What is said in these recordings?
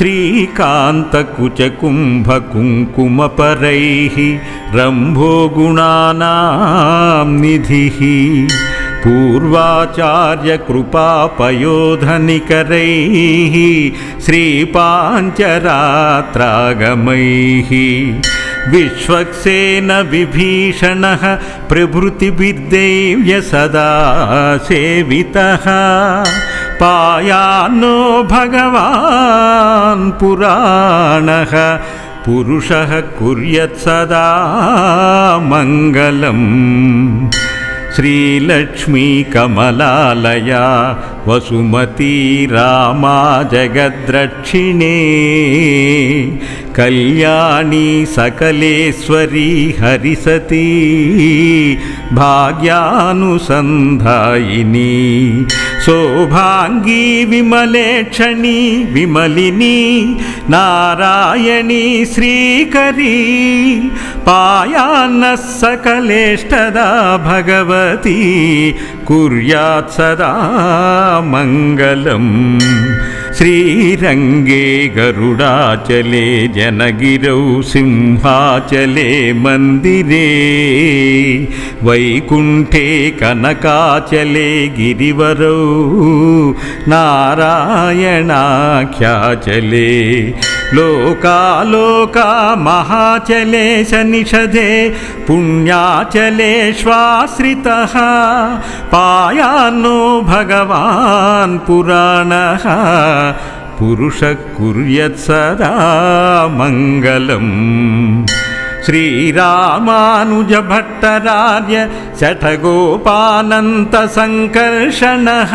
श्रीकान्तकुचकुम्भकुङ्कुमपरैः रम्भो गुणानां निधिः पूर्वाचार्यकृपापयोधनिकरैः श्रीपाञ्चरात्रागमैः विश्वक्सेन विभीषणः प्रभृतिभिर्देव्य सदा सेवितः पायान्नो भगवान् पुराणः पुरुषः कुर्यात् सदा मङ्गलम् श्रीलक्ष्मी कमलालया वसुमती रामा जगद्रक्षिणे कल्याणी सकलेश्वरी हरिसती भाग्यानुसन्धायिनी सौभांगी विमलेक्षणी विमलिनी नारायणी श्रीकरी पायान्नः सकलेष्टदा भगवती कुर्यात् सदा मङ्गलम् श्रीरङ्गे गरुडाचले जनगिरौ सिंहाचले मन्दिरे वैकुण्ठे कनकाचले गिरिवरौ नारायणाख्याचले लोकालोका महाचले शनिषधे पुण्याचले श्वाश्रितः पायान्नो भगवान् पुराणः पुरुषः कुर्यात् सदा मङ्गलम् श्रीरामानुजभट्टरार्य शठगोपानन्तसङ्कर्षणः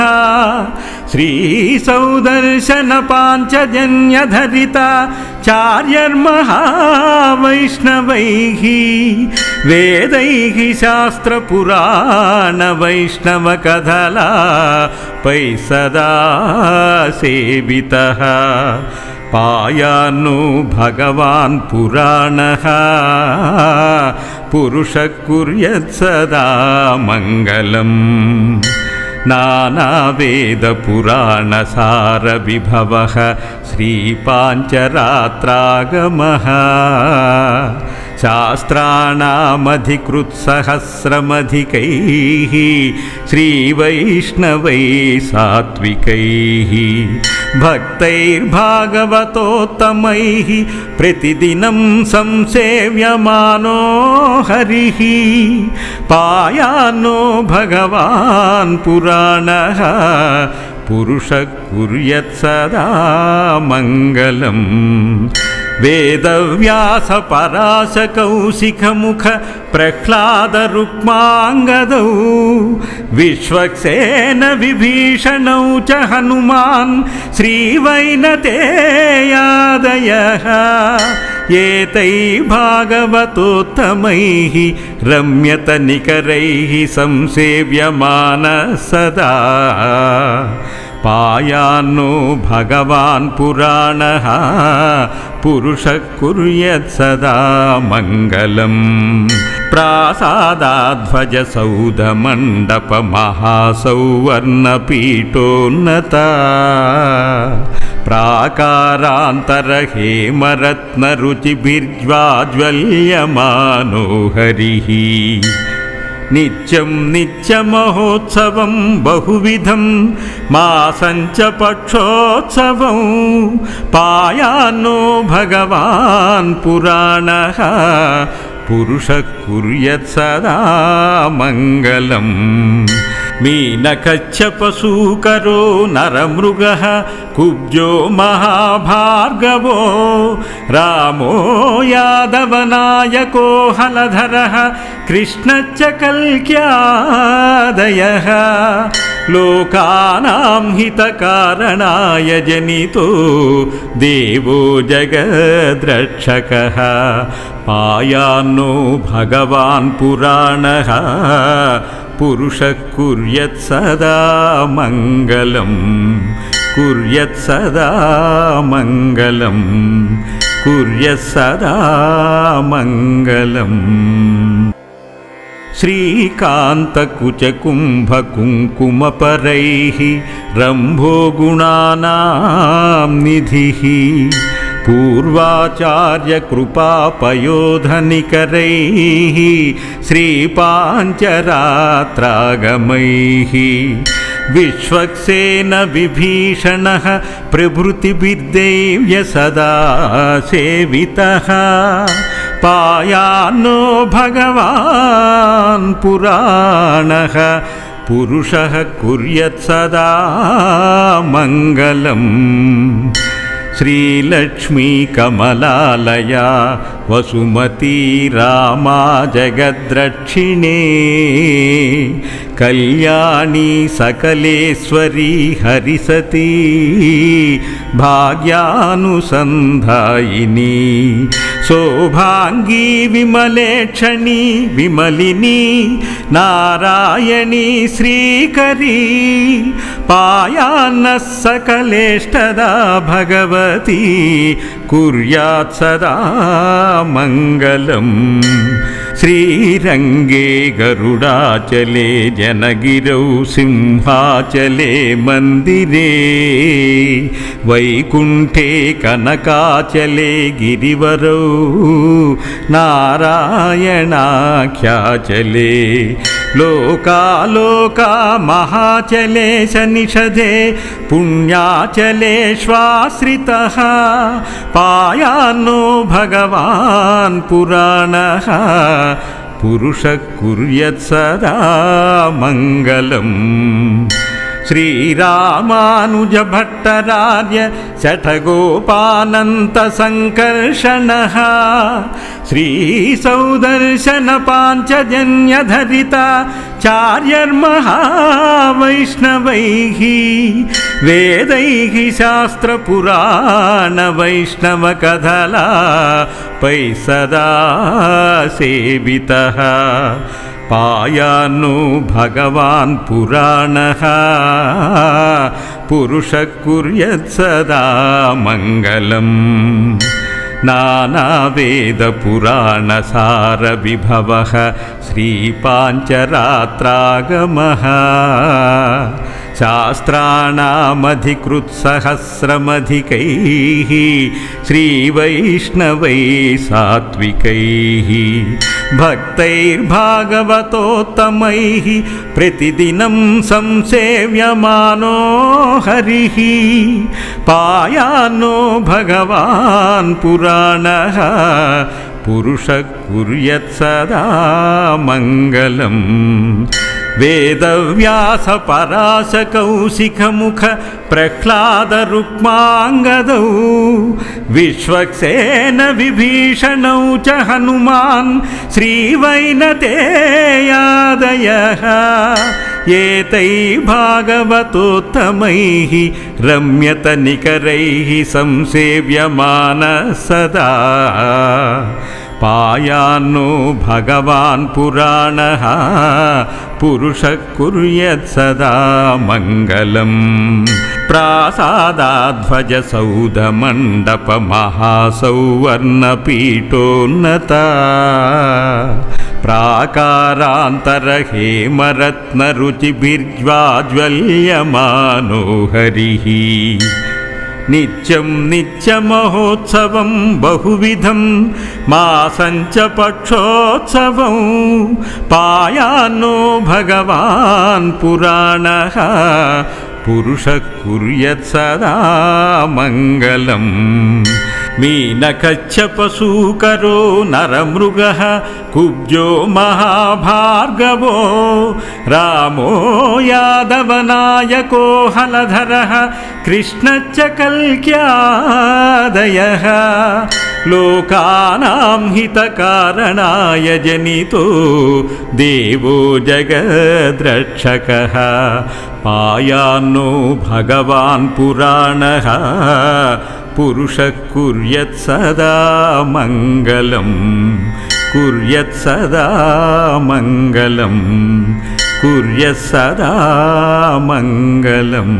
श्रीसौदर्शनपाञ्चजन्यधरिता चार्यर्महावैष्णवैः वेदैः शास्त्रपुराणवैष्णवकथला पै सदा सेवितः पायान्नो भगवान् पुराणः पुरुषः कुर्यात् सदा मङ्गलम् नानावेदपुराणसारविभवः श्रीपाञ्चरात्रागमः शास्त्राणामधिकृत्सहस्रमधिकैः श्रीवैष्णवैः सात्विकैः भक्तैर्भागवतोत्तमैः प्रतिदिनं संसेव्यमानो हरिः पायान्नो भगवान् पुराणः पुरुषः कुर्यात् सदा मङ्गलम् वेदव्यासपराशकौशिखमुख प्रह्लादरुक्माङ्गदौ विश्वक्सेन विभीषणौ च हनुमान् श्रीवैनतेयादयः एतैः भागवतोत्तमैः रम्यतनिकरैः संसेव्यमानः सदा पायान्नो भगवान् पुराणः पुरुषः कुर्यात् सदा मङ्गलम् प्रासादाध्वजसौधमण्डपमहासौवर्णपीठोन्नता प्राकारान्तरहेमरत्नरुचिभिर्ज्वाज्वल्यमानो हरिः नित्यं नित्यमहोत्सवं बहुविधं मासं च पक्षोत्सवं पायान्नो भगवान् पुराणः पुरुषः कुर्यात् सदा मङ्गलम् मीनकच्छपसूकरो नरमृगः कुब्जो महाभार्गवो रामो यादवनायको हलधरः कृष्णश्च कल्क्यादयः लोकानां हितकारणाय जनितो देवो जगद्रक्षकः पायान्नो भगवान् पुराणः पुरुषः कुर्यात् सदा मङ्गलम् कुर्यात् सदा मङ्गलम् कुर्यात् सदा मङ्गलम् श्रीकान्तकुचकुम्भकुङ्कुमपरैः रम्भो गुणानां निधिः पूर्वाचार्यकृपापयोधनिकरैः श्रीपाञ्चरात्रागमैः विश्वक्सेन विभीषणः प्रभृतिभिर्देव्य सदा सेवितः पायान्नो भगवान् पुराणः पुरुषः कुर्यात् सदा मङ्गलम् श्रीलक्ष्मी कमलालया वसुमती रामा जगद्रक्षिणे कल्याणी सकलेश्वरी हरिसती भाग्यानुसन्धायिनी शोभांगी विमलेक्षणी विमलिनी नारायणी श्रीकरी पायान्नः सकलेष्टदा भगवती कुर्यात् सदा मङ्गलम् श्रीरङ्गे गरुडाचले जनगिरौ सिंहाचले मन्दिरे वैकुण्ठे कनकाचले गिरिवरौ नारायणाख्याचले लोकालोका महाचले शनिषधे पुण्याचले श्वाश्रितः पायान्नो भगवान् पुराणः पुरुषः कुर्यात् सदा मङ्गलम् श्रीरामानुजभट्टरार्य शठगोपानन्तसङ्कर्षणः श्रीसौदर्शनपाञ्चजन्यधरिता चार्यर्महावैष्णवैः वेदैः शास्त्रपुराणवैष्णवकथला पै सदा सेवितः पायान्नो भगवान् पुराणः पुरुषः कुर्यात् सदा मङ्गलम् नानावेदपुराणसारविभवः श्रीपाञ्चरात्रागमः शास्त्राणामधिकृत्सहस्रमधिकैः श्रीवैष्णवैः सात्विकैः भक्तैर्भागवतोत्तमैः प्रतिदिनं संसेव्यमानो हरिः पायान्नो भगवान् पुराणः पुरुषः कुर्यात् सदा मङ्गलम् वेदव्यासपराशकौशिखमुख प्रह्लादरुक्माङ्गदौ विश्वक्सेन विभीषणौ च हनुमान् श्रीवैनतेयादयः एतैः भागवतोत्तमैः रम्यतनिकरैः संसेव्यमानः सदा पायान्नो भगवान् पुराणः पुरुषः कुर्यात् सदा मङ्गलम् प्रासादाध्वजसौधमण्डपमहासौवर्णपीठोन्नता प्राकारान्तरहेमरत्नरुचिभिर्ज्वाज्वल्यमानो हरिः नित्यं नित्यमहोत्सवं बहुविधं मासं च पक्षोत्सवं पायान्नो भगवान् पुराणः पुरुषः कुर्यात् सदा मङ्गलम् मीनकच्छपसूकरो नरमृगः कुब्जो महाभार्गवो रामो यादवनायको हलधरः कृष्णश्च कल्क्यादयः लोकानां हितकारणाय जनितो देवो जगद्रक्षकः पायान्नो भगवान् पुराणः पुरुषः कुर्यात् सदा मङ्गलम् कुर्यात् सदा मङ्गलम् कुर्यात् सदा मङ्गलम्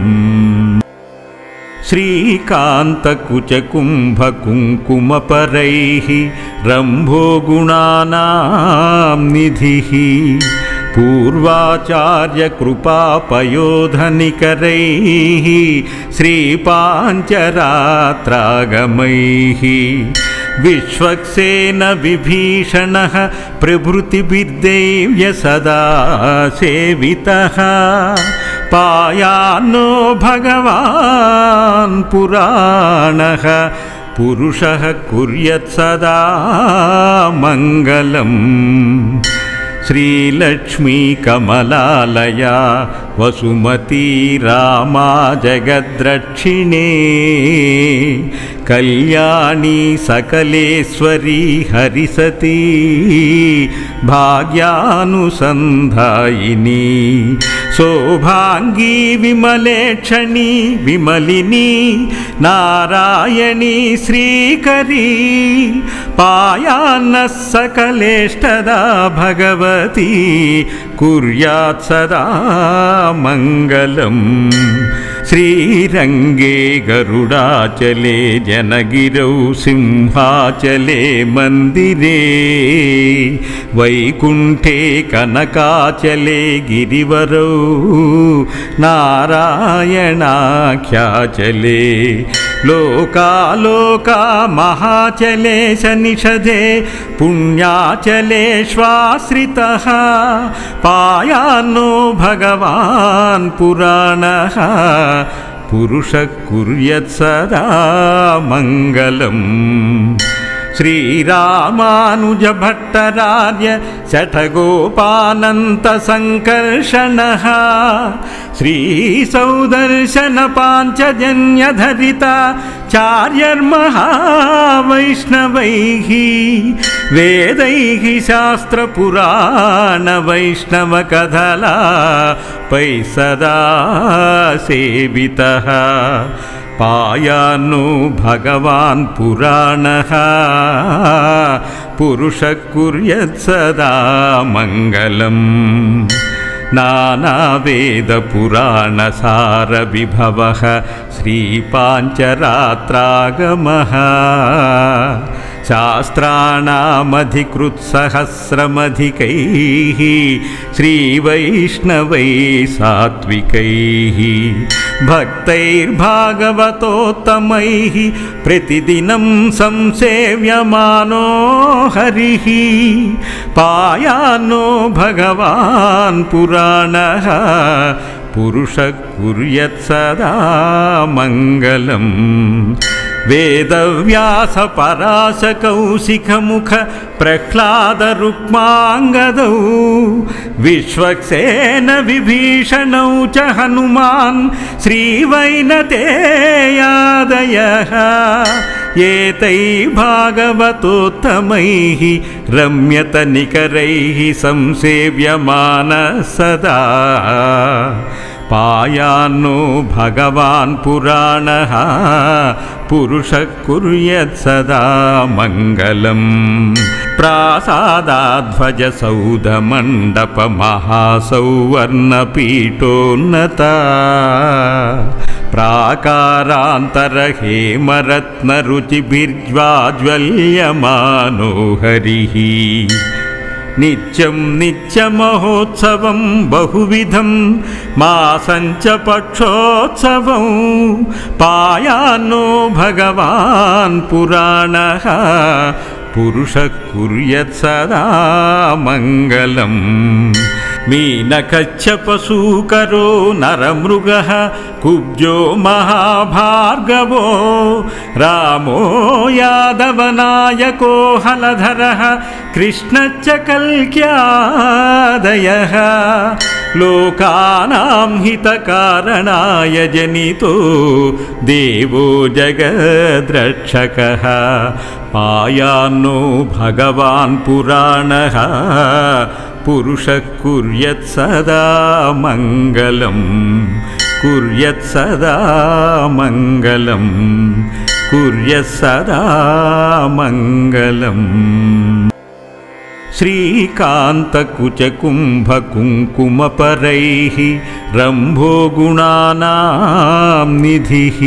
श्रीकान्तकुचकुम्भकुङ्कुमपरैः रम्भो गुणानां निधिः पूर्वाचार्यकृपापयोधनिकरैः श्रीपाञ्चरात्रागमैः विश्वक्सेन विभीषणः प्रभृतिभिर्देव्य सदा सेवितः पायान्नो भगवान् पुराणः पुरुषः कुर्यात् सदा मङ्गलम् श्रीलक्ष्मी कमलालया वसुमती रामा जगद्रक्षिणे कल्याणी सकलेश्वरी हरिसती भाग्यानुसन्धायिनी शोभांगी विमलेक्षणी विमलिनी नारायणी श्रीकरी पायान्नः सकलेष्टदा भगवती कुर्यात् सदा मङ्गलम् श्रीरङ्गे गरुडाचले जनगिरौ सिंहाचले मन्दिरे वैकुण्ठे कनकाचले गिरिवरौ नारायणाख्याचले लोकालोका महाचले शनिषधे पुण्याचले श्वाश्रितः पायान्नो भगवान् पुराणः पुरुषः कुर्यात् सदा मङ्गलम् श्रीरामानुजभट्टरार्य शठगोपानन्तसङ्कर्षणः श्रीसौदर्शनपाञ्चजन्यधरिता चार्यर्महावैष्णवैः वेदैः शास्त्रपुराणवैष्णवकथला पै सदा सेवितः पायान्नो भगवान् पुराणः पुरुषः कुर्यात् सदा मङ्गलम् नानावेदपुराणसारविभवः श्रीपाञ्चरात्रागमः शास्त्राणामधिकृत्सहस्रमधिकैः श्रीवैष्णवैः सात्विकैः भक्तैर्भागवतोत्तमैः प्रतिदिनं संसेव्यमानो हरिः पायान्नो भगवान् पुराणः पुरुषः कुर्यात् सदा मङ्गलम् वेदव्यासपराशकौशिखमुख प्रह्लादरुक्माङ्गदौ विश्वक्सेन विभीषणौ च हनुमान् श्रीवैनतेयादयः एतैः भागवतोत्तमैः रम्यतनिकरैः संसेव्यमानः सदा पायान्नो भगवान् पुराणः पुरुषः कुर्यात् सदा मङ्गलम् प्रासादाध्वजसौधमण्डपमहासौवर्णपीठोन्नता प्राकारान्तरहेमरत्नरुचिभिर्ज्वाज्वल्यमानो हरिः नित्यं नित्यमहोत्सवं बहुविधं मासं च पक्षोत्सवं पायान्नो भगवान् पुराणः पुरुषः कुर्यात् सदा मङ्गलम् मीनकच्छपशूकरो नरमृगः कुब्जो महाभार्गवो रामो यादवनायको हलधरः कृष्णश्च कल्क्यादयः लोकानां हितकारणाय जनितो देवो जगद्रक्षकः पायान्नो भगवान् पुराणः पुरुषः कुर्यात् सदा मङ्गलम् कुर्यात् सदा मङ्गलम् कुर्यात् सदा मङ्गलम् श्रीकान्तकुचकुम्भकुङ्कुमपरैः रम्भो गुणानां निधिः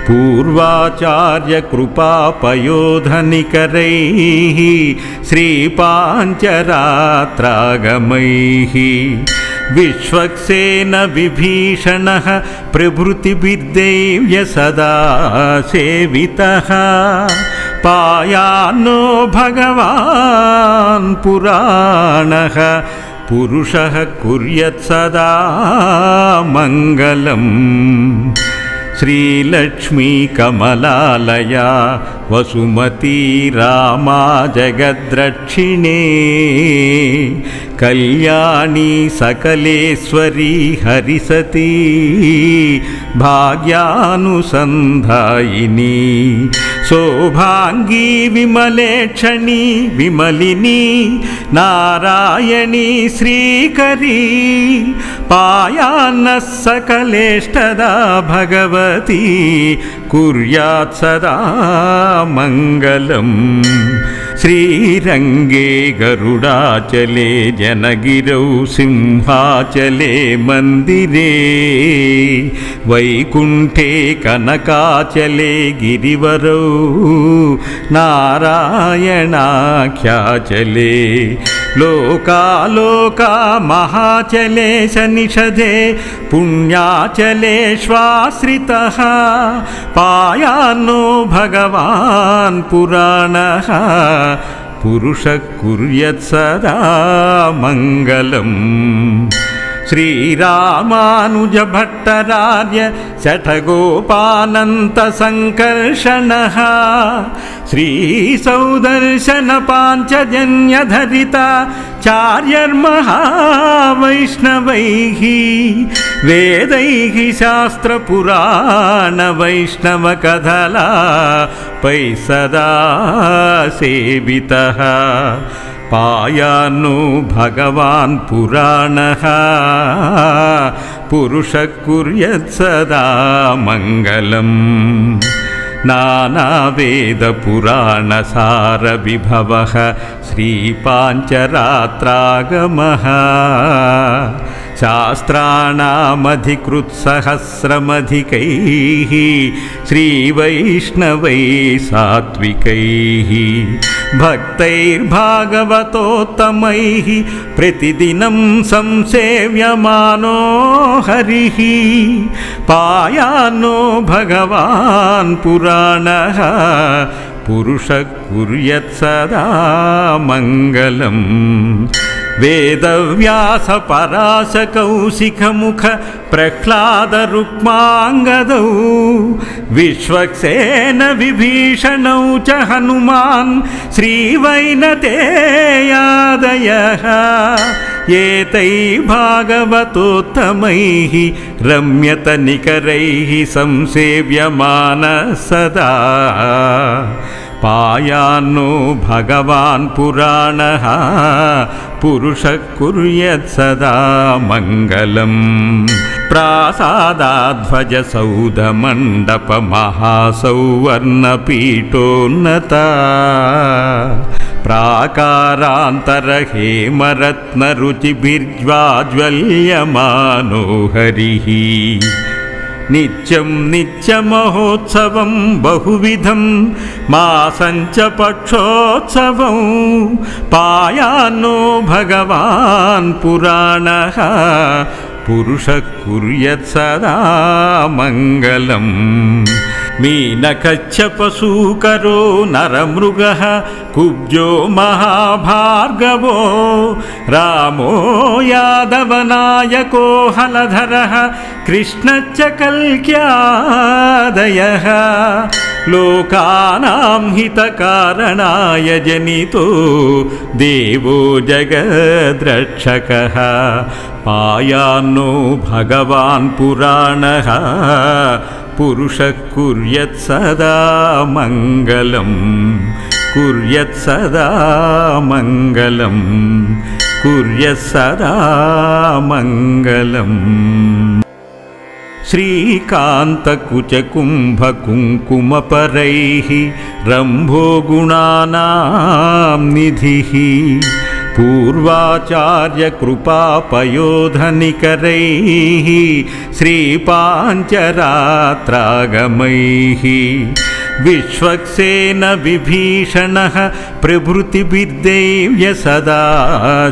पूर्वाचार्यकृपापयोधनिकरैः श्रीपाञ्चरात्रागमैः विश्वक्सेन विभीषणः प्रभृतिभिर्देव्य सदा सेवितः पायान्नो भगवान् पुराणः पुरुषः कुर्यात् सदा मङ्गलम् श्रीलक्ष्मी कमलालया वसुमती रामा जगद्रक्षिणे कल्याणी सकलेश्वरी हरिसती भाग्यानुसन्धायिनी शोभांगी विमलेक्षणी विमलिनी नारायणी श्रीकरी पायान्नः सकलेष्टदा भगवती कुर्यात् सदा मङ्गलम् श्रीरङ्गे गरुडाचले जनगिरौ सिंहाचले मन्दिरे वैकुण्ठे कनकाचले गिरिवरौ नारायणाख्याचले लोकालोका महाचले शनिषधे पुण्याचले श्वाश्रितः पायान्नो भगवान् पुराणः पुरुषः कुर्यात् सदा मङ्गलम् श्रीरामानुजभट्टरार्य शठगोपानन्तसङ्कर्षणः श्रीसौदर्शनपाञ्चजन्यधरिता चार्यर्महावैष्णवैः वेदैः शास्त्रपुराणवैष्णवकधला पै सदा सेवितः पायान्नो भगवान् पुराणः पुरुषः कुर्यात् सदा मङ्गलम् नानावेदपुराणसारविभवः श्रीपाञ्चरात्रागमः शास्त्राणामधिकृत्सहस्रमधिकैः श्रीवैष्णवैः सात्विकैः भक्तैर्भागवतोत्तमैः प्रतिदिनं संसेव्यमानो हरिः पायान्नो भगवान् पुराणः पुरुषः कुर्यात् सदा मङ्गलम् वेदव्यासपराशकौशिकमुख प्रह्लादरुक्माङ्गदौ विश्वक्सेन विभीषणौ च हनुमान् श्रीवैनतेयादयः एतैः भागवतोत्तमैः रम्यतनिकरैः संसेव्यमानः सदा पायान्नो भगवान् पुराणः पुरुषः कुर्यात् सदा मङ्गलम् प्रासादाध्वजसौधमण्डपमहासौवर्णपीठोन्नता प्राकारान्तरहेमरत्नरुचिभिर्ज्वाज्वल्यमानो हरिः नित्यं नित्यमहोत्सवं बहुविधं मासं च पक्षोत्सवं पायान्नो भगवान् पुराणः पुरुषः कुर्यात् सदा मङ्गलम् मीनकच्छपसूकरो नरमृगः कुब्जो महाभार्गवो रामो यादवनायको हलधरः कृष्णश्च कल्क्यादयः लोकानां हितकारणाय जनितो देवो जगद्रक्षकः पायान्नो भगवान् पुराणः पुरुषः कुर्यात् सदा मङ्गलम् कुर्यात् सदा मङ्गलम् कुर्यात् सदा मङ्गलम् श्रीकान्तकुचकुम्भकुङ्कुमपरैः रम्भो गुणानां निधिः पूर्वाचार्यकृपापयोधनिकरैः श्रीपाञ्चरात्रागमैः विश्वक्सेन विभीषणः प्रभृतिभिर्दैव्य सदा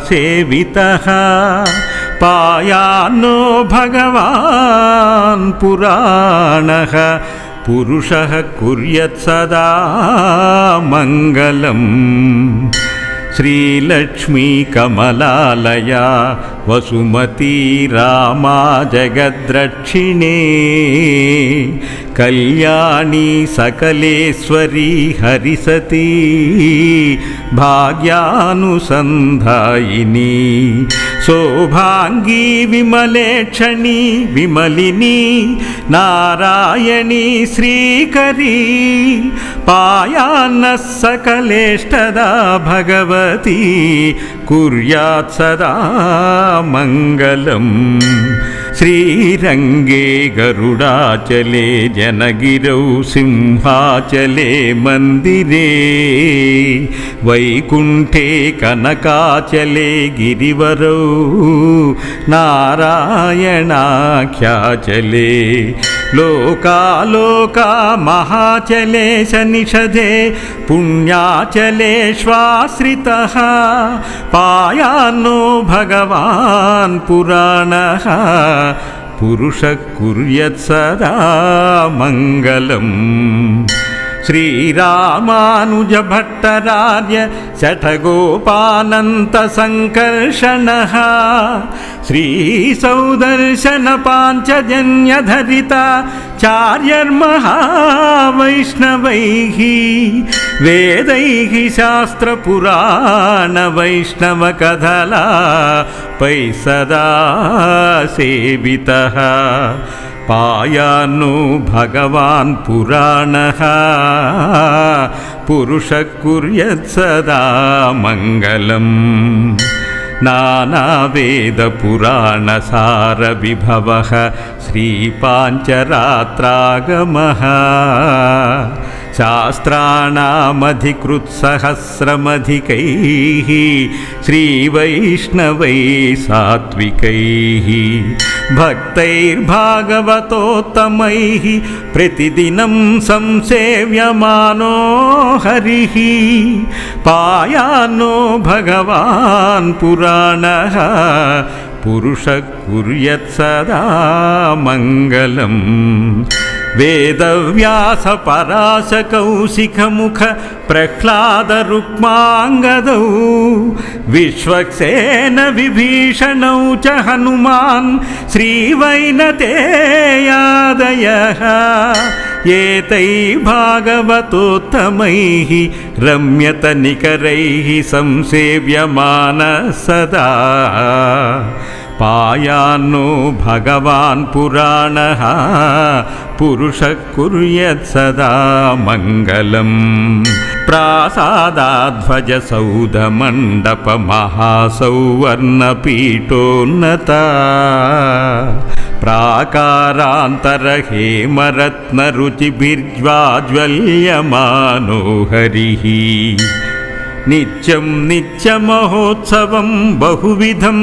सेवितः पायान्नो भगवान् पुराणः पुरुषः कुर्यात् सदा मङ्गलम् श्रीलक्ष्मी कमलालया वसुमती रामा जगद्रक्षिणे कल्याणी सकलेश्वरी हरिसती भाग्यानुसन्धायिनी शोभांगी विमलेक्षणी विमलिनी नारायणी श्रीकरी पायान्नः सकलेष्टदा भगवती कुर्यात् सदा मङ्गलम् श्रीरङ्गे गरुडाचले जनगिरौ सिंहाचले मन्दिरे वैकुण्ठे कनकाचले गिरिवरौ नारायणाख्याचले लोकालोका महाचले शनिषधे पुण्याचले श्वाश्रितः पायान्नो भगवान् पुराणः पुरुषः कुर्यात् सदा मङ्गलम् श्रीरामानुजभट्टरार्य शठगोपानन्तसङ्कर्षणः श्रीसौदर्शनपाञ्चजन्यधरिता चार्यर्महावैष्णवैः वेदैः शास्त्रपुराणवैष्णवकधला पै सदा सेवितः पायान्नो भगवान् पुराणः पुरुषः कुर्यात् सदा मङ्गलम् नानावेदपुराणसारविभवः श्रीपाञ्चरात्रागमः शास्त्राणामधिकृत्सहस्रमधिकैः श्रीवैष्णवैः सात्विकैः भक्तैर्भागवतोत्तमैः प्रतिदिनं संसेव्यमानो हरिः पायान्नो भगवान् पुराणः पुरुषः कुर्यात् सदा मङ्गलम् वेदव्यासपराशकौशिकमुख प्रह्लादरुक्माङ्गदौ विश्वक्सेन विभीषणौ च हनुमान् श्रीवैनतेयादयः एतैः भागवतोत्तमैः रम्यतनिकरैः संसेव्यमानः सदा पायान्नो भगवान् पुराणः पुरुषः कुर्यात् सदा मङ्गलम् प्रासादाध्वजसौधमण्डपमहासौवर्णपीठोन्नता प्राकारान्तरहेमरत्नरुचिभिर्ज्वाज्वल्यमानो हरिः नित्यं नित्यमहोत्सवं बहुविधं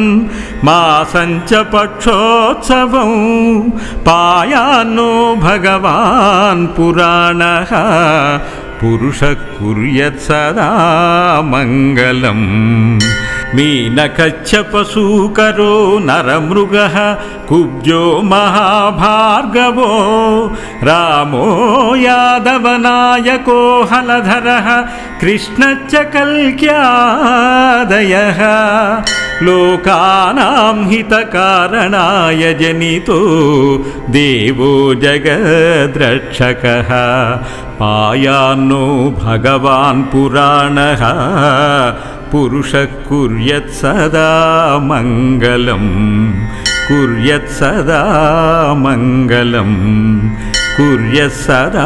मासं च पक्षोत्सवं पायान्नो भगवान् पुराणः पुरुषः कुर्यात् सदा मङ्गलम् मीनकच्छपशूकरो नरमृगः कुब्जो महाभार्गवो रामो यादवनायको हलधरः कृष्णश्च कल्क्यादयः लोकानां हितकारणाय जनितो देवो जगद्रक्षकः पायान्नो भगवान् पुराणः पुरुषः कुर्यात् सदा मङ्गलम् कुर्यात् सदा मङ्गलम् कुर्यात् सदा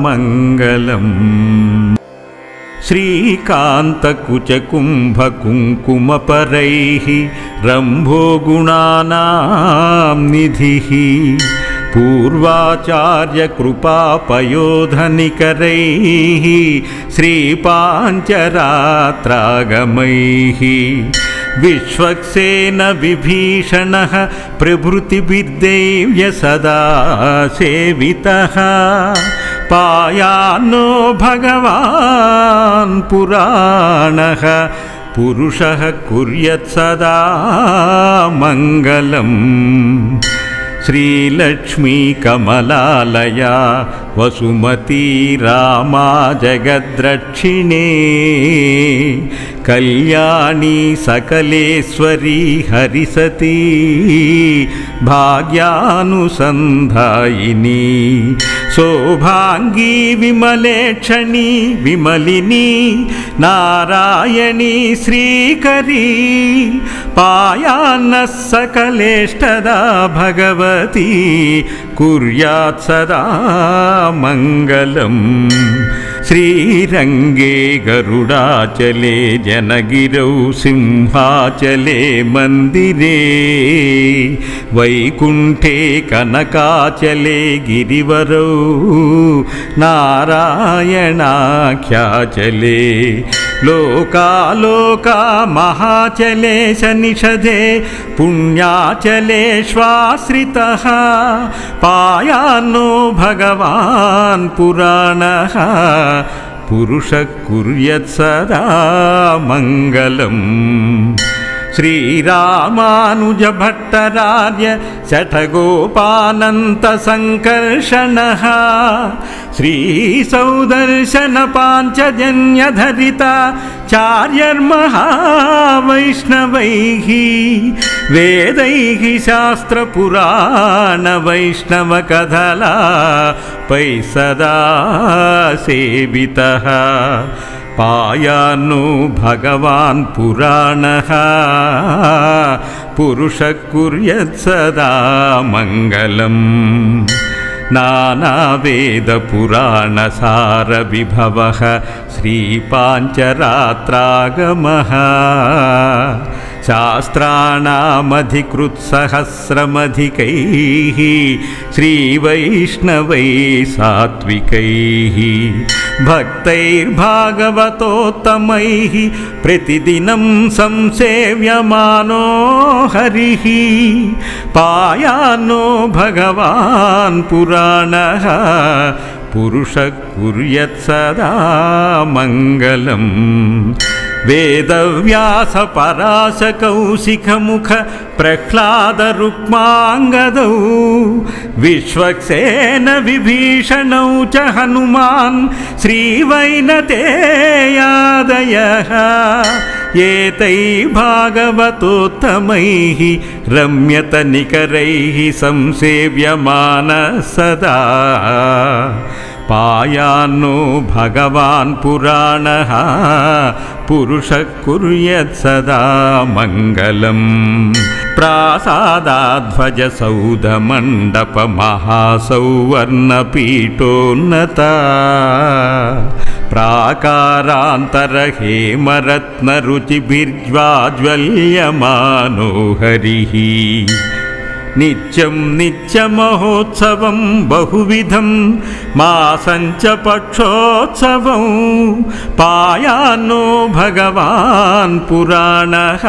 मङ्गलम् श्रीकान्तकुचकुम्भकुङ्कुमपरैः रम्भो गुणानां निधिः पूर्वाचार्यकृपापयोधनिकरैः श्रीपाञ्चरात्रागमैः विश्वक्सेन विभीषणः प्रभृतिभिर्देव्य सदा सेवितः पायान्नो भगवान् पुराणः पुरुषः कुर्यात् सदा मङ्गलम् श्रीलक्ष्मी कमलालया वसुमती रामा जगद्रक्षिणे कल्याणी सकलेश्वरी हरिसती भाग्यानुसन्धायिनी शोभांगी विमलेक्षणी विमलिनी नारायणी श्रीकरी पायान्नः सकलेष्टदा भगवती कुर्यात् सदा मङ्गलम् श्रीरङ्गे गरुडाचले जनगिरौ सिंहाचले मन्दिरे वैकुण्ठे कनकाचले गिरिवरौ नारायणाख्याचले लोकालोका महाचले शनिषधे पुण्याचले श्वाश्रितः पायान्नो भगवान् पुराणः पुरुषः कुर्यात् सदा मङ्गलम् श्रीरामानुजभट्टरार्य शठगोपानन्तसङ्कर्षणः श्रीसौदर्शनपाञ्चजन्यधरिता चार्यर्महावैष्णवैः वेदैः शास्त्रपुराणवैष्णवकथला पै सदा सेवितः पायान्नो भगवान् पुराणः पुरुषः कुर्यात् सदा मङ्गलम् नानावेदपुराणसारविभवः श्रीपाञ्चरात्रागमः शास्त्राणामधिकृत्सहस्रमधिकैः श्रीवैष्णवैः सात्विकैः भक्तैर्भागवतोत्तमैः प्रतिदिनं संसेव्यमानो हरिः पायान्नो भगवान् पुराणः पुरुषः कुर्यात् सदा मङ्गलम् वेदव्यासपराशकौशिखमुख प्रह्लादरुक्माङ्गदौ विश्वक्सेन विभीषणौ च हनुमान् श्रीवैनतेयादयः एतैः भागवतोत्तमैः रम्यतनिकरैः संसेव्यमानः सदा पायान्नो भगवान् पुराणः पुरुषः कुर्यात् सदा मङ्गलम् प्रासादाध्वजसौधमण्डपमहासौवर्णपीठोन्नता प्राकारान्तरहेमरत्नरुचिभिर्ज्वाज्वल्यमानो हरिः नित्यं नित्यमहोत्सवं बहुविधं मासं च पक्षोत्सवं पायान्नो भगवान् पुराणः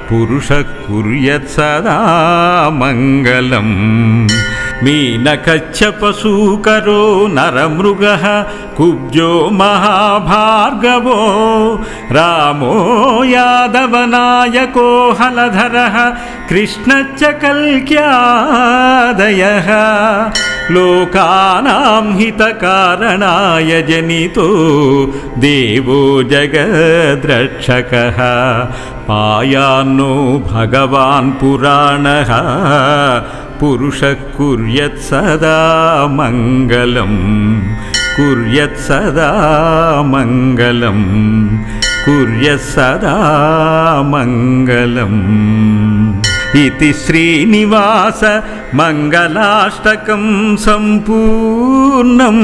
पुरुषः कुर्यात् सदा मङ्गलम् मीनकच्छपशूकरो नरमृगः कुब्जो महाभार्गवो रामो यादवनायको हलधरः कृष्णश्च कल्क्यादयः लोकानां हितकारणाय जनितो देवो जगद्रक्षकः पायान्नो भगवान् पुराणः पुरुषः कुर्यात् सदा मङ्गलम् कुर्यात् सदा मङ्गलम् कुर्यात् सदा मङ्गलम् इति श्रीनिवास मङ्गलाष्टकं सम्पूर्णम्।